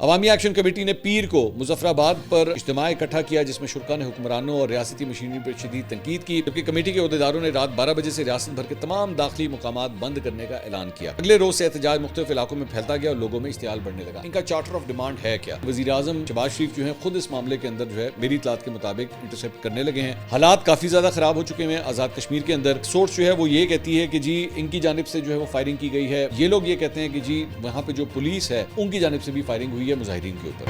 عوامی action committee نے پیر کو مظفر آباد پر اجتماع اکٹھا کیا جس میں شرکا نے حکمرانوں اور ریاستی مشینری پر شدید تنقید کی، جبکہ کمیٹی کے عہدیداروں نے رات 12 بجے سے ریاست بھر کے تمام داخلی مقامات بند کرنے کا اعلان کیا۔ اگلے روز سے احتجاج مختلف علاقوں میں پھیلتا گیا اور لوگوں میں اشتعال بڑھنے لگا۔ ان کا چارٹر آف ڈیمانڈ ہے کیا؟ وزیر اعظم شہباز شریف جو ہیں خود اس معاملے کے اندر جو ہے میری اطلاعات کے مطابق انٹرسیپٹ کرنے لگے ہیں۔ حالات کافی زیادہ خراب ہو چکے ہیں آزاد کشمیر کے اندر۔ سورس جو ہے وہ یہ کہتی ہے کہ جی ان کی جانب سے جو ہے وہ فائرنگ کی گئی ہے، یہ لوگ یہ کہتے ہیں کہ جی وہاں پہ جو پولیس ہے ان کی جانب سے بھی فائرنگ ہوئی ہے مظاہرین کے اوپر۔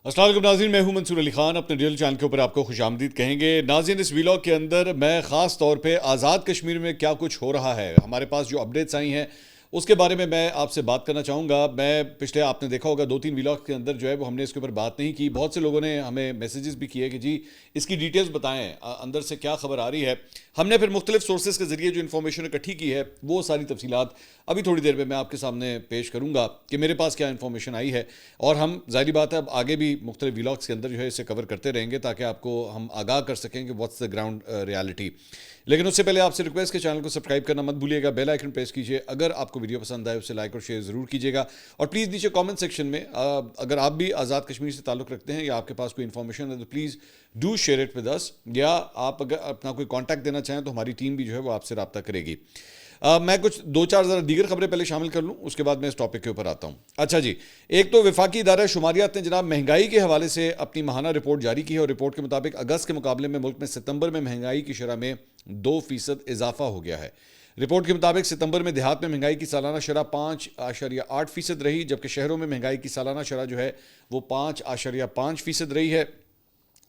السلام علیکم ناظرین، میں ہوں منصور علی خان، اپنے ریل چینل کے اوپر آپ کو خوش آمدید کہیں گے۔ ناظرین، اس ویلاگ کے اندر میں خاص طور پہ آزاد کشمیر میں کیا کچھ ہو رہا ہے، ہمارے پاس جو اپڈیٹس آئی ہیں اس کے بارے میں آپ سے بات کرنا چاہوں گا۔ میں پچھلے آپ نے دیکھا ہوگا 2-3 ویلاگ کے اندر جو ہے وہ ہم نے اس کے اوپر بات نہیں کی۔ بہت سے لوگوں نے ہمیں میسیجز بھی کیے کہ جی اس کی ڈیٹیلز بتائیں، اندر سے کیا خبر آ رہی ہے۔ ہم نے پھر مختلف سورسز کے ذریعے جو انفارمیشن اکٹھی کی ہے وہ ساری تفصیلات ابھی تھوڑی دیر میں آپ کے سامنے پیش کروں گا کہ میرے پاس کیا انفارمیشن آئی ہے، اور ہم ظاہری بات ہے اب آگے بھی مختلف ویلاگس کے اندر جو ہے اسے کور کرتے رہیں گے تاکہ آپ کو ہم آگاہ کر سکیں کہ واٹس دا گراؤنڈ ریالٹی۔ لیکن اس سے پہلے آپ سے ریکویسٹ کہ چینل کو سبسکرائب کرنا مت بھولیے گا، بیل آئیکن پریس کیجیے، اگر آپ کو ویڈیو پسند آئے اسے لائک اور شیئر ضرور کیجیے گا، اور پلیز نیچے کامنٹ سیکشن میں اگر آپ بھی آزاد کشمیر سے تعلق رکھتے ہیں یا آپ کے پاس کوئی انفارمیشن ہے تو please do share it with us, یا آپ اگر اپنا کوئی کانٹیکٹ دینا چاہیں تو ہماری ٹیم بھی جو ہے وہ آپ سے رابطہ کرے گی۔ میں کچھ 2-4 ذرا دیگر خبریں پہلے شامل کر لوں، اس کے بعد میں اس ٹاپک کے اوپر آتا ہوں۔ اچھا جی، ایک تو وفاقی ادارہ شماریات نے جناب مہنگائی کے حوالے سے اپنی ماہانہ رپورٹ جاری کی ہے، اور رپورٹ کے مطابق اگست کے مقابلے میں ملک میں ستمبر میں مہنگائی کی شرح میں 2% اضافہ ہو گیا ہے۔ رپورٹ کے مطابق ستمبر میں دیہات میں مہنگائی کی سالانہ شرح 5.8% رہی، جبکہ شہروں میں مہنگائی کی سالانہ شرح جو ہے وہ 5.5% رہی ہے۔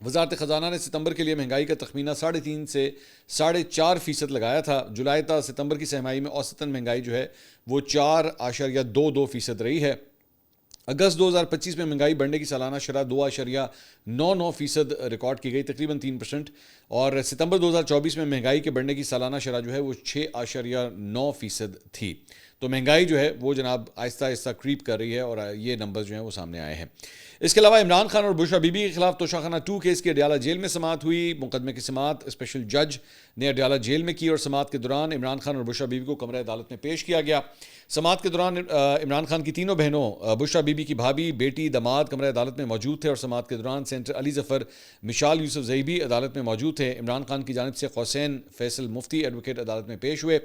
وزارت خزانہ نے ستمبر کے لیے مہنگائی کا تخمینہ 3.5 سے 4.5% لگایا تھا۔ جولائی تا ستمبر کی سہ ماہی میں اوسطاً مہنگائی جو ہے وہ 4.22% رہی ہے۔ اگست 2025 میں مہنگائی بڑھنے کی سالانہ شرح 2.99% ریکارڈ کی گئی، تقریباً 3%، اور ستمبر 2024 میں مہنگائی کے بڑھنے کی سالانہ شرح جو ہے وہ 6.9% تھی۔ تو مہنگائی جو ہے وہ جناب آہستہ آہستہ کریپ کر رہی ہے، اور یہ نمبرز جو ہیں وہ سامنے آئے ہیں۔ اس کے علاوہ عمران خان اور بشرا بی بی کے خلاف توشہ خانہ 2 کیس کی اڈیالہ جیل میں سماعت ہوئی۔ مقدمے کی سماعت اسپیشل جج نے اڈیالہ جیل میں کی، اور سماعت کے دوران عمران خان اور بشرا بی بی کو کمرہ عدالت میں پیش کیا گیا۔ سماعت کے دوران عمران خان کی تینوں بہنوں، بشرا بی بی کی بھابھی، بیٹی، داماد کمرہ عدالت میں موجود تھے، اور سماعت کے دوران سینٹر علی ظفر، مشال یوسف زئی بھی عدالت میں موجود تھے۔ عمران خان کی جانب سے حسین فیصل مفتی ایڈوکیٹ عدالت میں پیش ہوئے۔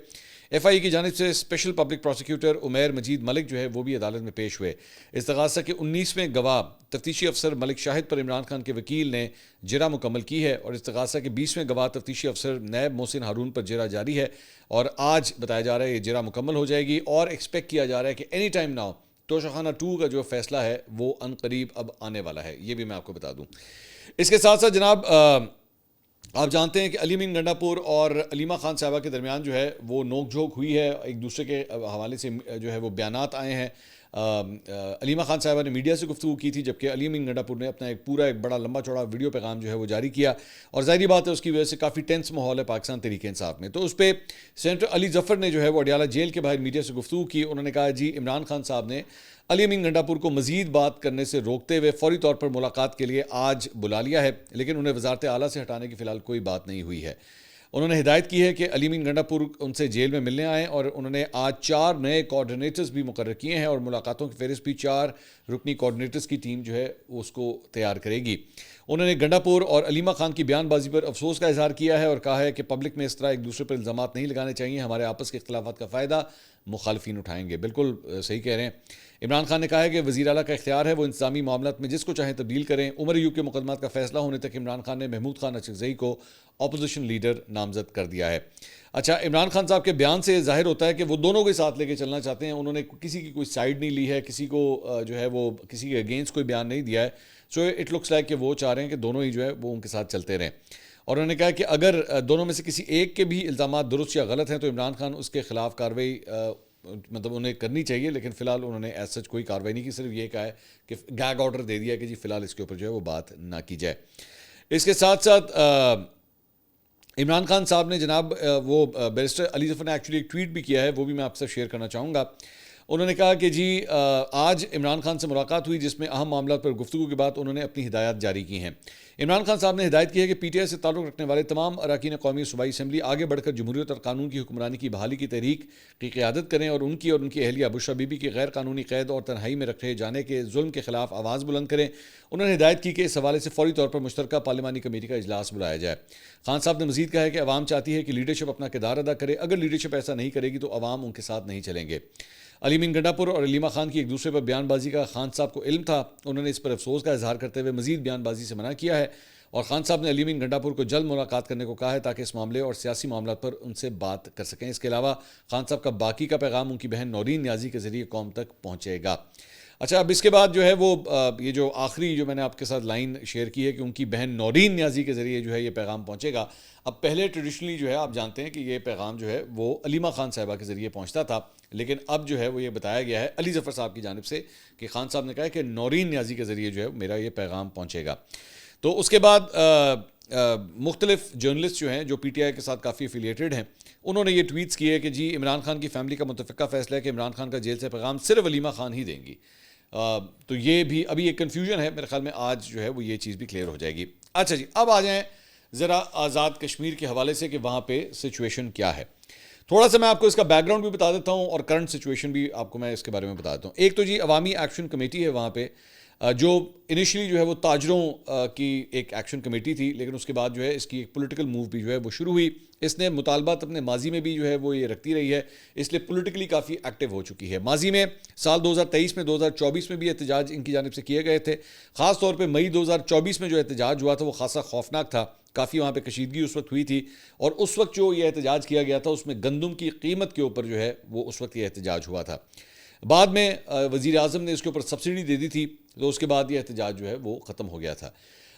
ایف آئی کی جانب سے اسپیشل پبلک پروسیکیوٹر عمیر مجید ملک جو ہے وہ بھی عدالت میں پیش ہوئے۔ استغاثہ کے 19ویں گواہ تفتیشی افسر ملک شاہد پر عمران خان کے وکیل نے جرح مکمل کی ہے، اور استغاثہ کے 20ویں گواہ تفتیشی افسر نیب محسن ہارون پر جرح جاری ہے، اور آج بتایا جا رہا ہے یہ جرح مکمل ہو جائے گی، اور ایکسپیکٹ کیا جا رہا ہے کہ اینی ٹائم ناؤ توشہ خانہ 2 کا جو فیصلہ ہے وہ ان قریب اب آنے والا ہے، یہ بھی میں آپ کو بتا دوں۔ اس کے ساتھ ساتھ جناب آپ جانتے ہیں کہ علی امین گنڈا پور اور علیمہ خان صاحبہ کے درمیان جو ہے وہ نوک جھوک ہوئی ہے، ایک دوسرے کے حوالے سے جو ہے وہ بیانات آئے ہیں۔ علیمہ خان صاحبہ نے میڈیا سے گفتگو کی تھی، جبکہ علی امین گنڈا پور نے اپنا ایک بڑا لمبا چوڑا ویڈیو پیغام جو ہے وہ جاری کیا، اور ظاہری بات ہے اس کی وجہ سے کافی ٹینس ماحول ہے پاکستان تحریک انصاف میں۔ تو اس پہ سینٹر علی ظفر نے جو ہے وہ اڈیالہ جیل کے باہر میڈیا سے گفتگو کی۔ انہوں نے کہا جی عمران خان صاحب نے علی امین گنڈا پور کو مزید بات کرنے سے روکتے ہوئے فوری طور پر ملاقات کے لیے آج بلا لیا ہے، لیکن انہیں وزارت اعلیٰ سے ہٹانے کی فی الحال کوئی بات نہیں ہوئی ہے۔ انہوں نے ہدایت کی ہے کہ علی امین گنڈا پور ان سے جیل میں ملنے آئیں، اور انہوں نے آج 4 نئے کوآرڈینیٹرز بھی مقرر کیے ہیں، اور ملاقاتوں کی فہرست بھی 4 رکنی کوآرڈینیٹرز کی ٹیم جو ہے اس کو تیار کرے گی۔ انہوں نے گنڈا پور اور علیمہ خان کی بیان بازی پر افسوس کا اظہار کیا ہے، اور کہا ہے کہ پبلک میں اس طرح ایک دوسرے پر الزامات نہیں لگانے چاہیے، ہمارے آپس کے اختلافات کا فائدہ مخالفین اٹھائیں گے۔ بالکل صحیح کہہ رہے ہیں۔ عمران خان نے کہا ہے کہ وزیر اعلیٰ کا اختیار ہے، وہ انتظامی معاملات میں جس کو چاہیں تبدیل کریں۔ عمر ایوب کے مقدمات کا فیصلہ ہونے تک عمران خان نے محمود خان اچکزئی کو اپوزیشن لیڈر نامزد کر دیا ہے۔ اچھا، عمران خان صاحب کے بیان سے ظاہر ہوتا ہے کہ وہ دونوں کے ساتھ لے کے چلنا چاہتے ہیں، انہوں نے کسی کی کوئی سائیڈ نہیں لی ہے، کسی کو جو ہے وہ کسی کے اگینسٹ کوئی بیان نہیں دیا ہے۔ سو اٹ لکس لائک کہ وہ چاہ رہے ہیں کہ دونوں ہی جو ہے وہ ان کے ساتھ چلتے رہیں، اور انہوں نے کہا کہ اگر دونوں میں سے کسی ایک کے بھی الزامات درست یا غلط ہیں تو عمران خان اس کے خلاف کارروائی مطلب انہیں کرنی چاہیے، لیکن فی الحال انہوں نے ایز سچ کوئی کارروائی نہیں کی، صرف یہ کہا ہے کہ گیگ آرڈر دے دیا کہ جی فی الحال اس کے اوپر جو ہے وہ بات نہ کی جائے۔ اس کے ساتھ ساتھ عمران خان صاحب نے جناب وہ بیرسٹر علی ظفر نے ایکچولی ایک ٹویٹ بھی کیا ہے، وہ بھی میں آپ سے شیئر کرنا چاہوں گا۔ انہوں نے کہا کہ جی آج عمران خان سے ملاقات ہوئی جس میں اہم معاملات پر گفتگو کے بعد انہوں نے اپنی ہدایات جاری کی ہیں۔ عمران خان صاحب نے ہدایت کی ہے کہ پی ٹی آئی سے تعلق رکھنے والے تمام اراکین قومی صوبائی اسمبلی آگے بڑھ کر جمہوریت اور قانون کی حکمرانی کی بحالی کی تحریک کی قیادت کریں اور ان کی اہلیہ بشرا بی بی کی غیر قانونی قید اور تنہائی میں رکھے جانے کے ظلم کے خلاف آواز بلند کریں۔ انہوں نے ہدایت کی کہ اس حوالے سے فوری طور پر مشترکہ پارلیمانی کمیٹی کا اجلاس بلایا جائے۔ خان صاحب نے مزید کہا ہے کہ عوام چاہتی ہے کہ لیڈرشپ اپنا کردار ادا کرے، اگر لیڈرشپ ایسا نہیں کرے گی تو عوام ان کے ساتھ نہیں چلیں گے۔ علی امین گنڈا پور اور علیمہ خان کی ایک دوسرے پر بیان بازی کا خان صاحب کو علم تھا، انہوں نے اس پر افسوس کا اظہار کرتے ہوئے مزید بیان بازی سے منع کیا ہے، اور خان صاحب نے علی امین گنڈا پور کو جلد ملاقات کرنے کو کہا ہے تاکہ اس معاملے اور سیاسی معاملات پر ان سے بات کر سکیں۔ اس کے علاوہ خان صاحب کا باقی کا پیغام ان کی بہن نورین نیازی کے ذریعے قوم تک پہنچے گا۔ اچھا، اب اس کے بعد جو ہے وہ یہ جو آخری جو میں نے آپ کے ساتھ لائن شیئر کی ہے کہ ان کی بہن نورین نیازی کے ذریعے جو ہے یہ پیغام پہنچے گا۔ اب پہلے ٹریڈیشنلی جو ہے آپ جانتے ہیں کہ یہ پیغام جو ہے وہ علیمہ خان صاحبہ کے ذریعے پہنچتا تھا، لیکن اب جو ہے وہ یہ بتایا گیا ہے علی ظفر صاحب کی جانب سے کہ خان صاحب نے کہا ہے کہ نورین نیازی کے ذریعے جو ہے میرا یہ پیغام پہنچے گا۔ تو اس کے بعد مختلف جرنلسٹ جو ہیں جو پی ٹی آئی کے ساتھ کافی افیلیٹڈ ہیں، انہوں نے یہ ٹویٹس کیے کہ جی عمران خان کی فیملی کا متفقہ فیصلہ ہے کہ عمران خان کا جیل سے پیغام صرف علیمہ خان ہی دیں گی۔ تو یہ بھی ابھی ایک کنفیوژن ہے، میرے خیال میں آج جو ہے وہ یہ چیز بھی کلیئر ہو جائے گی۔ اچھا جی، اب آ جائیں ذرا آزاد کشمیر کے حوالے سے کہ وہاں پہ سچویشن کیا ہے۔ تھوڑا سا میں آپ کو اس کا بیک گراؤنڈ بھی بتا دیتا ہوں اور کرنٹ سچویشن بھی آپ کو میں اس کے بارے میں بتا دیتا ہوں۔ ایک تو جی عوامی ایکشن کمیٹی ہے وہاں پہ، جو انیشلی جو ہے وہ تاجروں کی ایک ایکشن کمیٹی تھی، لیکن اس کے بعد جو ہے اس کی ایک پولیٹیکل موو بھی جو ہے وہ شروع ہوئی۔ اس نے مطالبات اپنے ماضی میں بھی جو ہے وہ یہ رکھتی رہی ہے، اس لیے پولیٹیکلی کافی ایکٹیو ہو چکی ہے۔ ماضی میں سال 2023 میں 2024 میں بھی احتجاج ان کی جانب سے کیے گئے تھے، خاص طور پہ مئی 2024 میں جو احتجاج ہوا تھا وہ خاصا خوفناک تھا، کافی وہاں پہ کشیدگی اس وقت ہوئی تھی، اور اس وقت جو یہ احتجاج کیا گیا تھا اس میں گندم کی قیمت کے اوپر جو ہے وہ اس وقت یہ احتجاج ہوا تھا۔ بعد میں وزیر اعظم نے اس کے اوپر سبسڈی دے دی تھی، تو اس کے بعد یہ احتجاج جو ہے وہ ختم ہو گیا تھا۔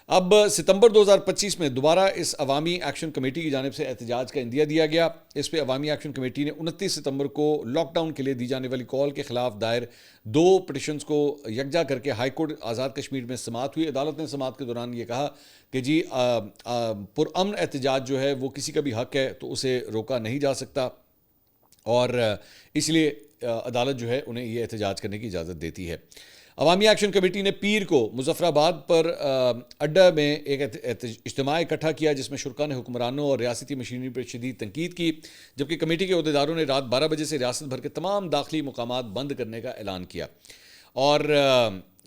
اب ستمبر 2025 میں دوبارہ اس عوامی ایکشن کمیٹی کی جانب سے احتجاج کا عندیہ دیا گیا۔ اس پہ عوامی ایکشن کمیٹی نے 29 ستمبر کو لاک ڈاؤن کے لیے دی جانے والی کال کے خلاف دائر 2 پٹیشنز کو یکجا کر کے ہائی کورٹ آزاد کشمیر میں سماعت ہوئی۔ عدالت نے سماعت کے دوران یہ کہا کہ جی پرامن احتجاج جو ہے وہ کسی کا بھی حق ہے، تو اسے روکا نہیں جا سکتا، اور اس لیے عدالت جو ہے انہیں یہ احتجاج کرنے کی اجازت دیتی ہے۔ عوامی ایکشن کمیٹی نے پیر کو مظفر آباد پر اڈہ میں ایک اجتماع اکٹھا کیا، جس میں شرکاء نے حکمرانوں اور ریاستی مشینری پر شدید تنقید کی، جبکہ کمیٹی کے عہدیداروں نے رات 12 بجے سے ریاست بھر کے تمام داخلی مقامات بند کرنے کا اعلان کیا، اور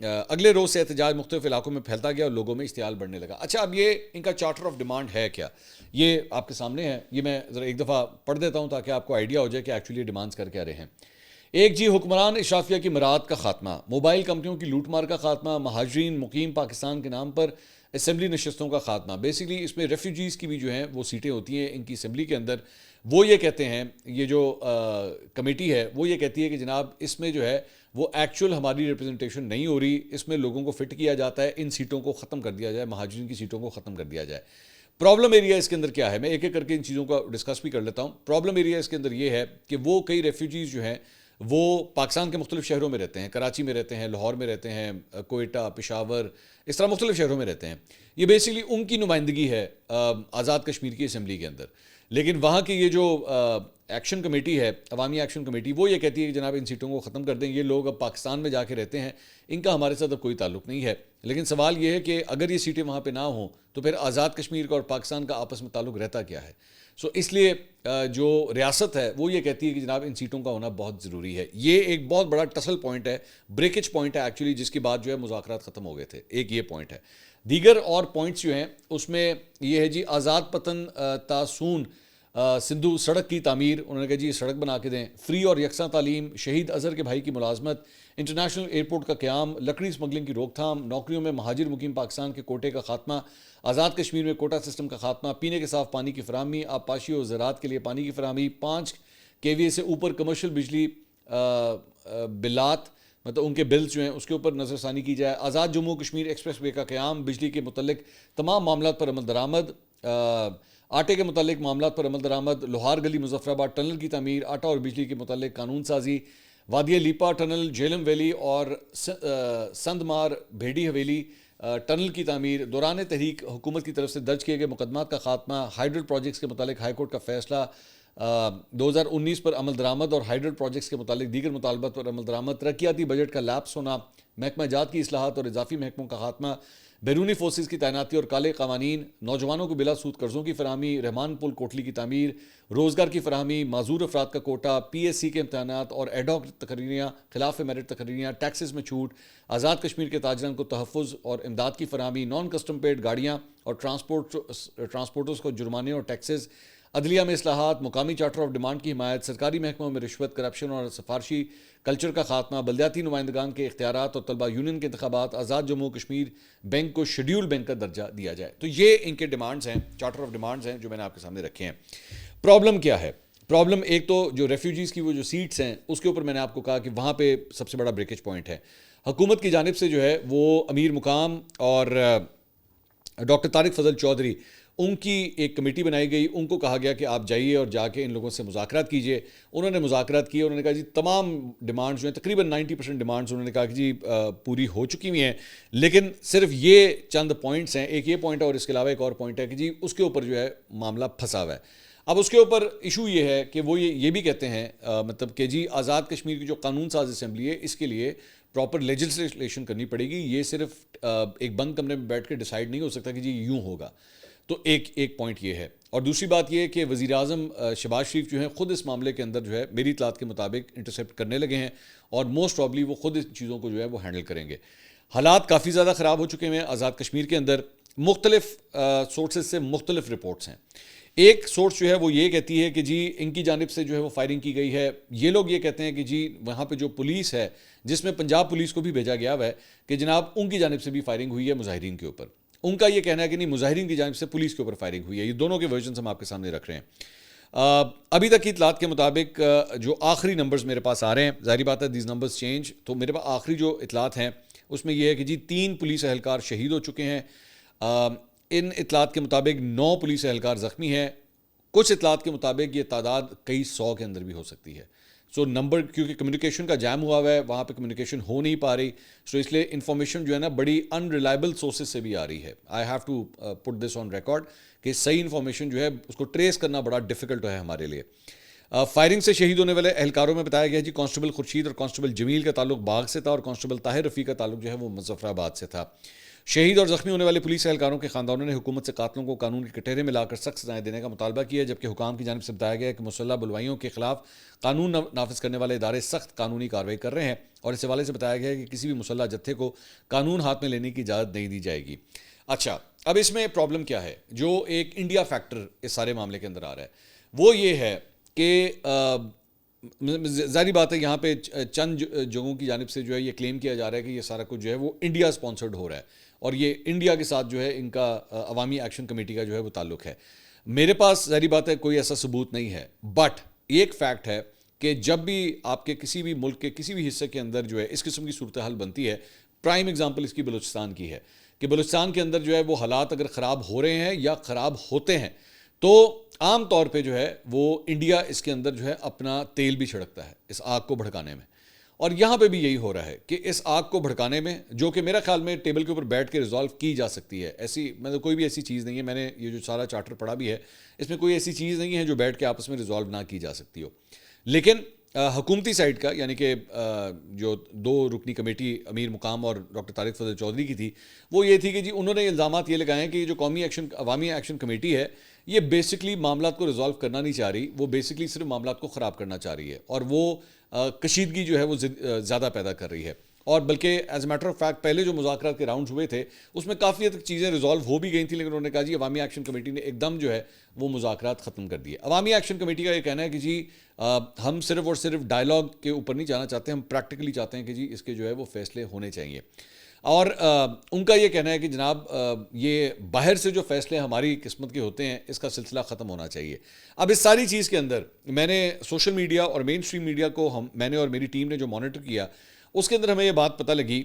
اگلے روز سے احتجاج مختلف علاقوں میں پھیلتا گیا اور لوگوں میں اشتعال بڑھنے لگا۔ اچھا، اب یہ ان کا چارٹر آف ڈیمانڈ ہے کیا، یہ آپ کے سامنے ہے، یہ میں ذرا ایک دفعہ پڑھ دیتا ہوں تاکہ آپ کو آئیڈیا ہو جائے کہ ایکچولی ڈیمانڈز کر کیا رہے ہیں۔ ایک جی حکمران اشرافیہ کی مراد کا خاتمہ، موبائل کمپنیوں کی لوٹ مار کا خاتمہ، مہاجرین مقیم پاکستان کے نام پر اسمبلی نشستوں کا خاتمہ۔ بیسیکلی اس میں ریفیوجیز کی بھی جو ہیں وہ سیٹیں ہوتی ہیں ان کی اسمبلی کے اندر۔ وہ یہ کہتے ہیں، یہ جو کمیٹی ہے وہ یہ کہتی ہے کہ جناب اس میں جو ہے وہ ایکچول ہماری ریپرزنٹیشن نہیں ہو رہی، اس میں لوگوں کو فٹ کیا جاتا ہے، ان سیٹوں کو ختم کر دیا جائے، مہاجرین کی سیٹوں کو ختم کر دیا جائے۔ پرابلم ایریا اس کے اندر کیا ہے، میں ایک ایک کر کے ان چیزوں کا ڈسکس بھی کر لیتا ہوں۔ پرابلم ایریا اس کے اندر یہ ہے کہ وہ کئی ریفیوجیز جو ہیں وہ پاکستان کے مختلف شہروں میں رہتے ہیں، کراچی میں رہتے ہیں، لاہور میں رہتے ہیں، کوئٹہ، پشاور، اس طرح مختلف شہروں میں رہتے ہیں۔ یہ بیسیکلی ان کی نمائندگی ہے آزاد کشمیر کی اسمبلی کے اندر، لیکن وہاں کی یہ جو ایکشن کمیٹی ہے، عوامی ایکشن کمیٹی، وہ یہ کہتی ہے کہ جناب ان سیٹوں کو ختم کر دیں، یہ لوگ اب پاکستان میں جا کے رہتے ہیں، ان کا ہمارے ساتھ اب کوئی تعلق نہیں ہے۔ لیکن سوال یہ ہے کہ اگر یہ سیٹیں وہاں پہ نہ ہوں تو پھر آزاد کشمیر کا اور پاکستان کا آپس میں تعلق رہتا کیا ہے؟ اس لیے جو ریاست ہے وہ یہ کہتی ہے کہ جناب ان سیٹوں کا ہونا بہت ضروری ہے۔ یہ ایک بہت بڑا ٹسل پوائنٹ ہے، بریکج پوائنٹ ہے ایکچولی، جس کے بعد جو ہے مذاکرات ختم ہو گئے تھے۔ ایک یہ پوائنٹ ہے۔ دیگر اور پوائنٹس جو ہیں اس میں یہ ہے جی آزاد پتن تاسون سندھو سڑک کی تعمیر، انہوں نے کہا جی سڑک بنا کے دیں، فری اور یکساں تعلیم، شہید اظہر کے بھائی کی ملازمت، انٹرنیشنل ایئرپورٹ کا قیام، لکڑی سمگلنگ کی روک تھام، نوکریوں میں مہاجر مقیم پاکستان کے کوٹے کا خاتمہ، آزاد کشمیر میں کوٹا سسٹم کا خاتمہ، پینے کے صاف پانی کی فراہمی، آبپاشی اور زراعت کے لیے پانی کی فراہمی، 5 KVA سے اوپر کمرشل بجلی بلات، مطلب ان کے بلز جو ہیں اس کے اوپر نظر ثانی کی جائے، آزاد جموں کشمیر ایکسپریس وے کا قیام، بجلی کے متعلق تمام معاملات پر عمل درآمد، آٹے کے متعلق معاملات پر عمل درآمد، لوہار گلی مظفر آباد ٹنل کی تعمیر، آٹا اور بجلی کے متعلق قانون سازی، وادی لیپا ٹنل، جیلم ویلی اور سندمار بھیڑی حویلی ٹنل کی تعمیر، دوران تحریک حکومت کی طرف سے درج کیے گئے مقدمات کا خاتمہ، ہائیڈرل پروجیکٹس کے متعلق ہائی کورٹ کا فیصلہ، 2019 پر عمل درآمد اور ہائیڈرل پروجیکٹس کے متعلق دیگر مطالبات پر عمل درآمد، ترقیاتی بجٹ کا لیپس ہونا، محکمہ جات کی اصلاحات اور اضافی محکموں کا خاتمہ، بیرونی فورسز کی تعیناتی اور کالے قوانین، نوجوانوں کو بلا سود قرضوں کی فراہمی، رحمان پل کوٹلی کی تعمیر، روزگار کی فراہمی، معذور افراد کا کوٹا، پی ایس سی کے امتحانات اور ایڈ ہاک تقرریاں، خلاف میرٹ تقرریاں، ٹیکسز میں چھوٹ، آزاد کشمیر کے تاجران کو تحفظ اور امداد کی فراہمی، نان کسٹم پیڈ گاڑیاں اور ٹرانسپورٹرز کو جرمانے اور ٹیکسز، عدلیہ میں اصلاحات، مقامی چارٹر آف ڈیمانڈ کی حمایت، سرکاری محکموں میں رشوت، کرپشن اور سفارشی کلچر کا خاتمہ، بلدیاتی نمائندگان کے اختیارات اور طلبہ یونین کے انتخابات، آزاد جموں کشمیر بینک کو شیڈیول بینک کا درجہ دیا جائے۔ تو یہ ان کے ڈیمانڈز ہیں، چارٹر آف ڈیمانڈز ہیں جو میں نے آپ کے سامنے رکھے ہیں۔ پرابلم کیا ہے؟ پرابلم ایک تو جو ریفیوجیز کی وہ جو سیٹس ہیں اس کے اوپر میں نے آپ کو کہا کہ وہاں پہ سب سے بڑا بریکیج پوائنٹ ہے۔ حکومت کی جانب سے جو ہے وہ امیر مقام اور ڈاکٹر طارق فضل چودھری، ان کی ایک کمیٹی بنائی گئی، ان کو کہا گیا کہ آپ جائیے اور جا کے ان لوگوں سے مذاکرات کیجئے۔ انہوں نے مذاکرات کیے، انہوں نے کہا جی تمام ڈیمانڈز جو ہیں تقریباً 90% ڈیمانڈز انہوں نے کہا کہ جی پوری ہو چکی ہوئی ہیں، لیکن صرف یہ چند پوائنٹس ہیں، ایک یہ پوائنٹ ہے اور اس کے علاوہ ایک اور پوائنٹ ہے کہ جی اس کے اوپر جو ہے معاملہ پھنسا ہوا ہے۔ اب اس کے اوپر ایشو یہ ہے کہ وہ یہ بھی کہتے ہیں مطلب کہ جی آزاد کشمیر کی جو قانون ساز اسمبلی ہے اس کے لیے پراپر لیجسلیشن کرنی پڑے گی، یہ صرف ایک بند کمرے میں بیٹھ کے ڈیسائیڈ نہیں ہو سکتا کہ جی یوں ہوگا۔ تو ایک پوائنٹ یہ ہے، اور دوسری بات یہ ہے کہ وزیر اعظم شہباز شریف جو ہیں خود اس معاملے کے اندر جو ہے میری اطلاعات کے مطابق انٹرسیپٹ کرنے لگے ہیں، اور موسٹ پرابلی وہ خود اس چیزوں کو جو ہے وہ ہینڈل کریں گے۔ حالات کافی زیادہ خراب ہو چکے ہیں آزاد کشمیر کے اندر، مختلف سورسز سے مختلف رپورٹس ہیں۔ ایک سورس جو ہے وہ یہ کہتی ہے کہ جی ان کی جانب سے جو ہے وہ فائرنگ کی گئی ہے، یہ لوگ یہ کہتے ہیں کہ جی وہاں پہ جو پولیس ہے جس میں پنجاب پولیس کو بھی بھیجا گیا ہوا ہے کہ جناب ان کی جانب سے بھی فائرنگ ہوئی ہے مظاہرین کے اوپر۔ ان کا یہ کہنا ہے کہ نہیں، مظاہرین کی جانب سے پولیس کے اوپر فائرنگ ہوئی ہے۔ یہ دونوں کے ورژنز ہم آپ کے سامنے رکھ رہے ہیں۔ ابھی تک کی اطلاعات کے مطابق جو آخری نمبرز میرے پاس آ رہے ہیں، ظاہری بات ہے دیز نمبرز چینج، تو میرے پاس آخری جو اطلاعات ہیں اس میں یہ ہے کہ جی 3 پولیس اہلکار شہید ہو چکے ہیں۔ ان اطلاعات کے مطابق 9 پولیس اہلکار زخمی ہیں۔ کچھ اطلاعات کے مطابق یہ تعداد کئی 100 کے اندر بھی ہو سکتی ہے۔ سو نمبر کیونکہ کمیونیکیشن کا جام ہوا ہے، وہاں پہ کمیونیکیشن ہو نہیں پا رہی، سو اس لیے انفارمیشن جو ہے نا بڑی انریلائبل سورسز سے بھی آ رہی ہے۔ I have to put this on record کہ صحیح انفارمیشن جو ہے اس کو ٹریس کرنا بڑا ڈیفیکلٹ ہے ہمارے لیے۔ فائرنگ سے شہید ہونے والے اہلکاروں میں بتایا گیا جی کانسٹیبل خورشید اور کانسٹیبل جمیل کا تعلق باغ سے تھا، اور کانسٹیبل طاہر رفیع کا تعلق جو ہے وہ مظفر آباد سے تھا۔ شہید اور زخمی ہونے والے پولیس اہلکاروں کے خاندانوں نے حکومت سے قاتلوں کو قانون کے کٹہرے میں لا کر سخت سزائیں دینے کا مطالبہ کیا، جبکہ حکام کی جانب سے بتایا گیا کہ مسلح بلوائیوں کے خلاف قانون نافذ کرنے والے ادارے سخت قانونی کارروائی کر رہے ہیں، اور اس حوالے سے بتایا گیا ہے کہ کسی بھی مسلح جتھے کو قانون ہاتھ میں لینے کی اجازت نہیں دی جائے گی۔ اچھا، اب اس میں پرابلم کیا ہے جو ایک انڈیا فیکٹر اس سارے معاملے کے اندر آ رہا ہے، وہ یہ ہے کہ ظاہری بات ہے یہاں پہ چند جگہوں کی جانب سے جو ہے یہ کلیم کیا جا رہا ہے کہ یہ سارا کچھ جو ہے وہ انڈیا سپانسرڈ ہو رہا ہے، اور یہ انڈیا کے ساتھ جو ہے ان کا عوامی ایکشن کمیٹی کا جو ہے وہ تعلق ہے۔ میرے پاس ظاہری بات ہے کوئی ایسا ثبوت نہیں ہے، بٹ ایک فیکٹ ہے کہ جب بھی آپ کے کسی بھی ملک کے کسی بھی حصے کے اندر جو ہے اس قسم کی صورتحال بنتی ہے، پرائم ایگزامپل اس کی بلوچستان کی ہے کہ بلوچستان کے اندر جو ہے وہ حالات اگر خراب ہو رہے ہیں یا خراب ہوتے ہیں تو عام طور پہ جو ہے وہ انڈیا اس کے اندر جو ہے اپنا تیل بھی چھڑکتا ہے اس آگ کو بھڑکانے میں، اور یہاں پہ بھی یہی ہو رہا ہے کہ اس آگ کو بھڑکانے میں، جو کہ میرا خیال میں ٹیبل کے اوپر بیٹھ کے ریزالو کی جا سکتی ہے، ایسی مطلب کوئی بھی ایسی چیز نہیں ہے، میں نے یہ جو سارا چارٹر پڑھا بھی ہے اس میں کوئی ایسی چیز نہیں ہے جو بیٹھ کے آپس میں ریزالو نہ کی جا سکتی ہو، لیکن حکومتی سائڈ کا یعنی کہ جو 2 رکنی کمیٹی امیر مقام اور ڈاکٹر طارق فضل چودھری کی تھی، وہ یہ تھی کہ جی انہوں نے الزامات یہ لگائے ہیں کہ یہ جو عوامی ایکشن کمیٹی ہے یہ بیسکلی معاملات کو ریزالو کرنا نہیں چاہ رہی، وہ بیسکلی صرف معاملات کو خراب کرنا چاہ رہی ہے، اور وہ کشیدگی جو ہے وہ زیادہ پیدا کر رہی ہے، اور بلکہ as a matter of fact پہلے جو مذاکرات کے راؤنڈز ہوئے تھے اس میں کافی حد تک چیزیں ریزالو ہو بھی گئی تھیں، لیکن انہوں نے کہا جی عوامی ایکشن کمیٹی نے ایک دم جو ہے وہ مذاکرات ختم کر دیے۔ عوامی ایکشن کمیٹی کا یہ کہنا ہے کہ جی ہم صرف اور صرف ڈائلاگ کے اوپر نہیں جانا چاہتے، ہم پریکٹیکلی چاہتے ہیں کہ جی اس کے جو ہے وہ فیصلے ہونے چاہیے، اور ان کا یہ کہنا ہے کہ جناب یہ باہر سے جو فیصلے ہماری قسمت کے ہوتے ہیں اس کا سلسلہ ختم ہونا چاہیے۔ اب اس ساری چیز کے اندر میں نے سوشل میڈیا اور مین اسٹریم میڈیا کو میں نے اور میری ٹیم نے جو مانیٹر کیا اس کے اندر ہمیں یہ بات پتہ لگی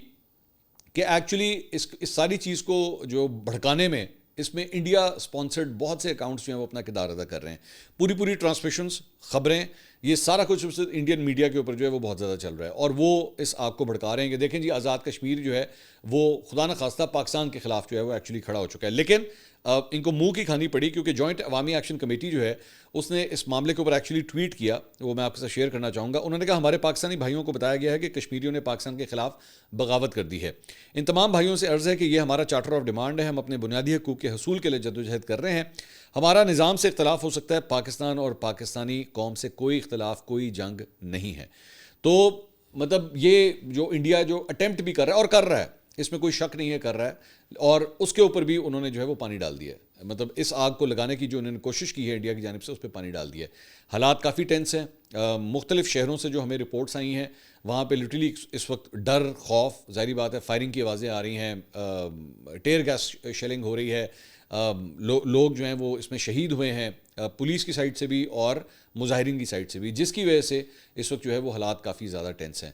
کہ ایکچولی اس ساری چیز کو جو بھڑکانے میں اس میں انڈیا سپانسرڈ بہت سے اکاؤنٹس جو ہیں وہ اپنا کردار ادا کر رہے ہیں۔ پوری ٹرانسمیشنز، خبریں یہ سارا کچھ انڈین میڈیا کے اوپر جو ہے وہ بہت زیادہ چل رہا ہے، اور وہ اس آگ کو بھڑکا رہے ہیں کہ دیکھیں جی آزاد کشمیر جو ہے وہ خدا نخواستہ پاکستان کے خلاف جو ہے وہ ایکچولی کھڑا ہو چکا ہے. لیکن ان کو منہ کی کھانی پڑی، کیونکہ جوائنٹ عوامی ایکشن کمیٹی جو ہے اس نے اس معاملے کے اوپر ایکچولی ٹویٹ کیا، وہ میں آپ کے ساتھ شیئر کرنا چاہوں گا. انہوں نے کہا ہمارے پاکستانی بھائیوں کو بتایا گیا ہے کہ کشمیریوں نے پاکستان کے خلاف بغاوت کر دی ہے. ان تمام بھائیوں سے عرض ہے کہ یہ ہمارا چارٹر آف ڈیمانڈ ہے، ہم اپنے بنیادی حقوق کے حصول کے لیے جدوجہد کر رہے ہیں. ہمارا نظام سے اختلاف ہو سکتا ہے، پاکستان اور پاکستانی قوم سے کوئی اختلاف، کوئی جنگ نہیں ہے. تو مطلب یہ جو انڈیا جو اٹیمپٹ بھی کر رہا ہے اور کر رہا ہے، اس میں کوئی شک نہیں ہے کر رہا ہے، اور اس کے اوپر بھی انہوں نے جو ہے وہ پانی ڈال دیا ہے. مطلب اس آگ کو لگانے کی جو انہوں نے کوشش کی ہے انڈیا کی جانب سے، اس پہ پانی ڈال دیا ہے. حالات کافی ٹینس ہیں. مختلف شہروں سے جو ہمیں رپورٹس آئی ہیں وہاں پہ لٹرلی اس وقت ڈر، خوف، ظاہری بات ہے، فائرنگ کی آوازیں آ رہی ہیں، ٹیئر گیس شیلنگ ہو رہی ہے، لوگ جو ہیں وہ اس میں شہید ہوئے ہیں، پولیس کی سائڈ سے بھی اور مظاہرین کی سائڈ سے بھی، جس کی وجہ سے اس وقت جو ہے وہ حالات کافی زیادہ ٹینس ہیں.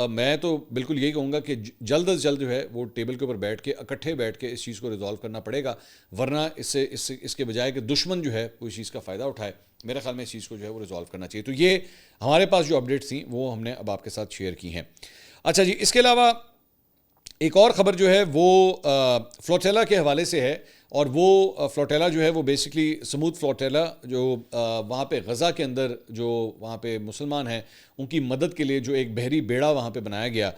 میں تو بالکل یہی کہوں گا کہ جلد از جلد جو ہے وہ ٹیبل کے اوپر بیٹھ کے اکٹھے بیٹھ کے اس چیز کو ریزالو کرنا پڑے گا، ورنہ اس کے بجائے کہ دشمن جو ہے وہ اس چیز کا فائدہ اٹھائے، میرے خیال میں اس چیز کو جو ہے وہ ریزالو کرنا چاہیے. تو یہ ہمارے پاس جو اپڈیٹس تھیں وہ ہم نے اب آپ کے ساتھ شیئر کی ہیں. اچھا جی، اس کے علاوہ ایک اور خبر جو ہے وہ فلوٹیلا کے حوالے سے ہے، اور وہ فلوٹیلا جو ہے وہ بیسکلی سمود فلوٹیلا جو وہاں پہ غزہ کے اندر جو وہاں پہ مسلمان ہیں ان کی مدد کے لیے جو ایک بحری بیڑا وہاں پہ بنایا گیا،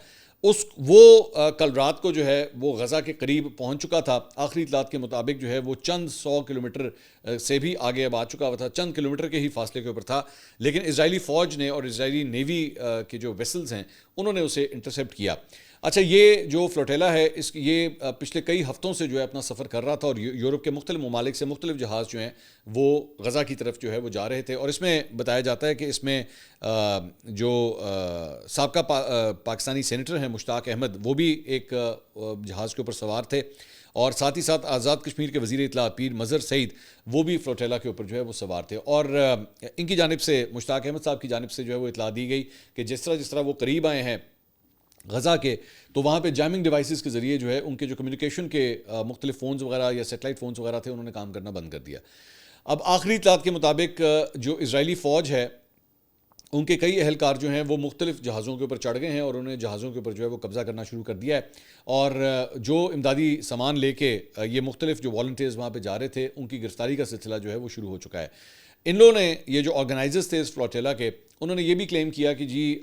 وہ کل رات کو جو ہے وہ غزہ کے قریب پہنچ چکا تھا. آخری اطلاعات کے مطابق جو ہے وہ چند 100 کلومیٹر سے بھی آگے اب آ چکا ہوا تھا، چند کلومیٹر کے ہی فاصلے کے اوپر تھا. لیکن اسرائیلی فوج نے اور اسرائیلی نیوی کے جو ویسلز ہیں انہوں نے اسے انٹرسیپٹ کیا. اچھا، یہ جو فلوٹیلا ہے یہ پچھلے کئی ہفتوں سے جو ہے اپنا سفر کر رہا تھا، اور یورپ کے مختلف ممالک سے مختلف جہاز جو ہیں وہ غزہ کی طرف جو ہے وہ جا رہے تھے. اور اس میں بتایا جاتا ہے کہ اس میں جو سابقہ پاکستانی سینیٹر ہیں مشتاق احمد، وہ بھی ایک جہاز کے اوپر سوار تھے، اور ساتھ ہی ساتھ آزاد کشمیر کے وزیر اطلاعات پیر مظہر سعید وہ بھی فلوٹیلا کے اوپر جو ہے وہ سوار تھے. اور ان کی جانب سے، مشتاق احمد صاحب کی جانب سے جو ہے وہ اطلاع دی گئی کہ جس طرح وہ قریب آئے ہیں غزہ کے، تو وہاں پہ جیمنگ ڈیوائسز کے ذریعے جو ہے ان کے جو کمیونیکیشن کے مختلف فونز وغیرہ یا سیٹلائٹ فونز وغیرہ تھے انہوں نے کام کرنا بند کر دیا. اب آخری اطلاعات کے مطابق جو اسرائیلی فوج ہے ان کے کئی اہلکار جو ہیں وہ مختلف جہازوں کے اوپر چڑھ گئے ہیں، اور انہوں نے جہازوں کے اوپر جو ہے وہ قبضہ کرنا شروع کر دیا ہے. اور جو امدادی سامان لے کے یہ مختلف جو والنٹیئرز وہاں پہ جا رہے تھے ان کی گرفتاری کا سلسلہ جو ہے وہ شروع ہو چکا ہے. ان لوگوں نے، یہ جو آرگنائزرز تھے اس فلوٹیلا کے، انہوں نے یہ بھی کلیم کیا کہ جی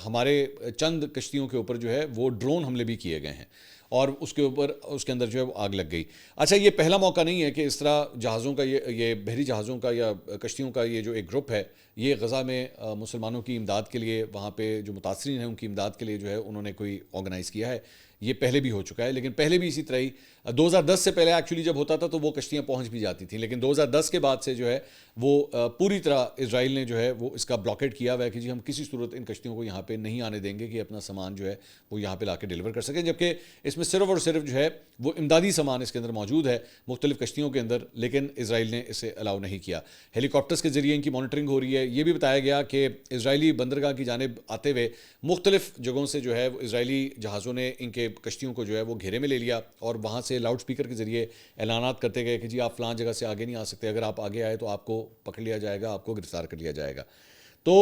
ہمارے چند کشتیوں کے اوپر جو ہے وہ ڈرون حملے بھی کیے گئے ہیں، اور اس کے اندر جو ہے وہ آگ لگ گئی. اچھا، یہ پہلا موقع نہیں ہے کہ اس طرح جہازوں کا یہ بحری جہازوں کا یا کشتیوں کا یہ جو ایک گروپ ہے یہ غزہ میں مسلمانوں کی امداد کے لیے، وہاں پہ جو متاثرین ہیں ان کی امداد کے لیے جو ہے انہوں نے کوئی آرگنائز کیا ہے. یہ پہلے بھی ہو چکا ہے، لیکن پہلے بھی اسی طرح ہی 2010 سے پہلے ایکچولی جب ہوتا تھا تو وہ کشتیاں پہنچ بھی جاتی تھیں، لیکن 2010 کے بعد سے جو ہے وہ پوری طرح اسرائیل نے جو ہے وہ اس کا بلاکیٹ کیا ہوا ہے کہ جی ہم کسی صورت ان کشتیوں کو یہاں پہ نہیں آنے دیں گے کہ اپنا سامان جو ہے وہ یہاں پہ لا کے ڈیلیور کر سکیں. جبکہ اس میں صرف اور صرف جو ہے وہ امدادی سامان اس کے اندر موجود ہے مختلف کشتیوں کے اندر، لیکن اسرائیل نے اسے الاؤ نہیں کیا. ہیلی کاپٹرز کے ذریعے ان کی مانیٹرنگ ہو رہی ہے. یہ بھی بتایا گیا کہ اسرائیلی بندرگاہ کی جانب آتے ہوئے مختلف جگہوں سے جو ہے وہ اسرائیلی جہازوں نے ان کے کشتیوں کو جو ہے وہ گھیرے میں لے لیا، اور وہاں سے لاؤڈ سپیکر کے ذریعے اعلانات کرتے گئے کہ جی آپ فلاں جگہ سے آگے نہیں آ سکتے، اگر آپ آگے آئے تو آپ کو پکڑ لیا جائے گا، آپ کو گرفتار کر لیا جائے گا. تو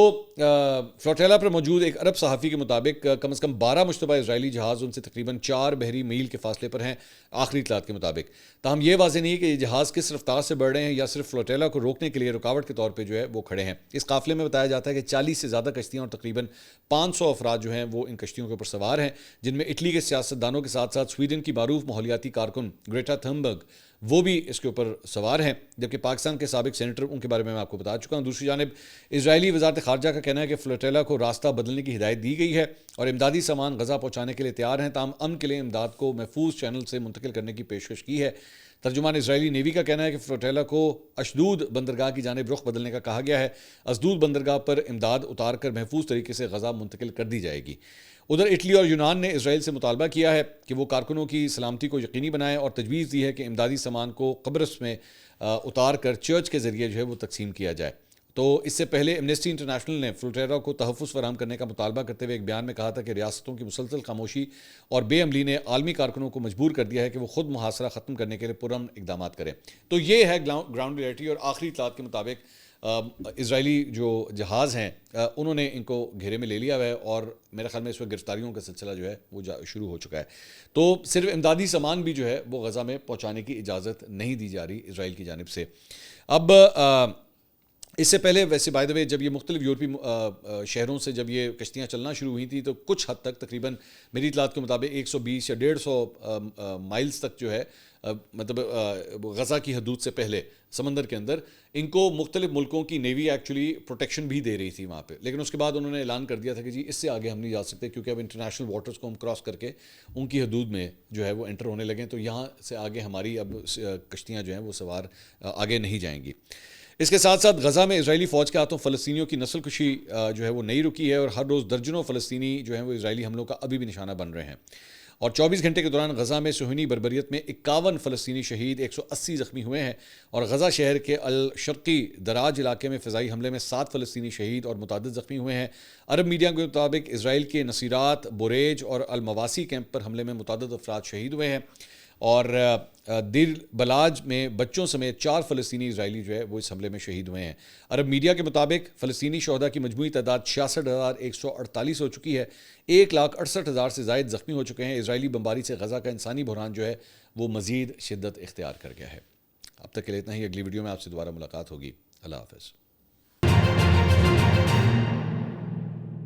فلوٹیلا پر موجود ایک عرب صحافی کے مطابق کم از کم 12 مشتبہ اسرائیلی جہاز ان سے تقریباً 4 بحری میل کے فاصلے پر ہیں آخری اطلاعات کے مطابق. تاہم یہ واضح نہیں ہے کہ یہ جہاز کس رفتار سے بڑھ رہے ہیں یا صرف فلوٹیلا کو روکنے کے لیے رکاوٹ کے طور پہ جو ہے وہ کھڑے ہیں. اس قافلے میں بتایا جاتا ہے کہ 40 سے زیادہ کشتیاں اور تقریباً 500 افراد جو ہیں وہ ان کشتیوں کے اوپر سوار ہیں، جن میں اٹلی کے سیاستدانوں کے ساتھ ساتھ سویڈن کی معروف ماحولیاتی کارکن گریٹا تھنبرگ وہ بھی اس کے اوپر سوار ہیں، جبکہ پاکستان کے سابق سینیٹر ان کے بارے میں آپ کو بتا چکا ہوں. دوسری جانب اسرائیلی وزارت خارجہ کا کہنا ہے کہ فلوٹیلا کو راستہ بدلنے کی ہدایت دی گئی ہے اور امدادی سامان غزہ پہنچانے کے لیے تیار ہیں، تاہم امن کے لیے امداد کو محفوظ چینل سے منتقل کرنے کی پیشکش کی ہے. ترجمان اسرائیلی نیوی کا کہنا ہے کہ فلوٹیلا کو اشدود بندرگاہ کی جانب رخ بدلنے کا کہا گیا ہے. اشدود بندرگاہ پر امداد اتار کر محفوظ طریقے سے غزہ منتقل کر دی جائے گی. ادھر اٹلی اور یونان نے اسرائیل سے مطالبہ کیا ہے کہ وہ کارکنوں کی سلامتی کو یقینی بنائیں اور تجویز دی ہے کہ امدادی سامان کو قبرص میں اتار کر چرچ کے ذریعے جو ہے وہ تقسیم کیا جائے. تو اس سے پہلے ایمنسٹی انٹرنیشنل نے فلوٹیلا کو تحفظ فراہم کرنے کا مطالبہ کرتے ہوئے ایک بیان میں کہا تھا کہ ریاستوں کی مسلسل خاموشی اور بے عملی نے عالمی کارکنوں کو مجبور کر دیا ہے کہ وہ خود محاصرہ ختم کرنے کے لیے پرامن اقدامات کریں. تو یہ ہے گراؤنڈ ریئلٹی. اور آخری اطلاعات کے مطابق اسرائیلی جو جہاز ہیں انہوں نے ان کو گھیرے میں لے لیا ہوا ہے، اور میرے خیال میں اس وقت گرفتاریوں کا سلسلہ جو ہے وہ شروع ہو چکا ہے. تو صرف امدادی سامان بھی جو ہے وہ غزہ میں پہنچانے کی اجازت نہیں دی جا رہی اسرائیل کی جانب سے. اب اس سے پہلے ویسے بائی دا وے جب یہ مختلف یورپی شہروں سے جب یہ کشتیاں چلنا شروع ہوئی تھیں تو کچھ حد تک تقریباً میری اطلاعات کے مطابق 120 یا 150 مائلز تک جو ہے مطلب غزہ کی حدود سے پہلے سمندر کے اندر ان کو مختلف ملکوں کی نیوی ایکچولی پروٹیکشن بھی دے رہی تھی وہاں پہ، لیکن اس کے بعد انہوں نے اعلان کر دیا تھا کہ جی اس سے آگے ہم نہیں جا سکتے کیونکہ اب انٹرنیشنل واٹرز کو ہم کراس کر کے ان کی حدود میں جو ہے وہ انٹر ہونے لگیں، تو یہاں سے آگے ہماری اب کشتیاں جو ہیں وہ سوار آگے نہیں جائیں گی. اس کے ساتھ ساتھ غزہ میں اسرائیلی فوج کے ہاتھوں فلسطینیوں کی نسل کشی جو ہے وہ نہیں رکی ہے، اور ہر روز درجنوں فلسطینی جو ہیں وہ اسرائیلی حملوں کا ابھی بھی نشانہ بن رہے ہیں. اور 24 گھنٹے کے دوران غزہ میں صہیونی بربریت میں 51 فلسطینی شہید، 180 زخمی ہوئے ہیں، اور غزہ شہر کے الشرقی دراج علاقے میں فضائی حملے میں 7 فلسطینی شہید اور متعدد زخمی ہوئے ہیں. عرب میڈیا کے مطابق اسرائیل کے نصیرات، بوریج اور المواسی کیمپ پر حملے میں متعدد افراد شہید ہوئے ہیں، اور دیر بلاج میں بچوں سمیت 4 فلسطینی اسرائیلی جو ہے وہ اس حملے میں شہید ہوئے ہیں. عرب میڈیا کے مطابق فلسطینی شہداء کی مجموعی تعداد 66,148 ہو چکی ہے، 1,68,000 سے زائد زخمی ہو چکے ہیں. اسرائیلی بمباری سے غزہ کا انسانی بحران جو ہے وہ مزید شدت اختیار کر گیا ہے. اب تک کے لیے اتنا ہی. اگلی ویڈیو میں آپ سے دوبارہ ملاقات ہوگی. اللہ حافظ.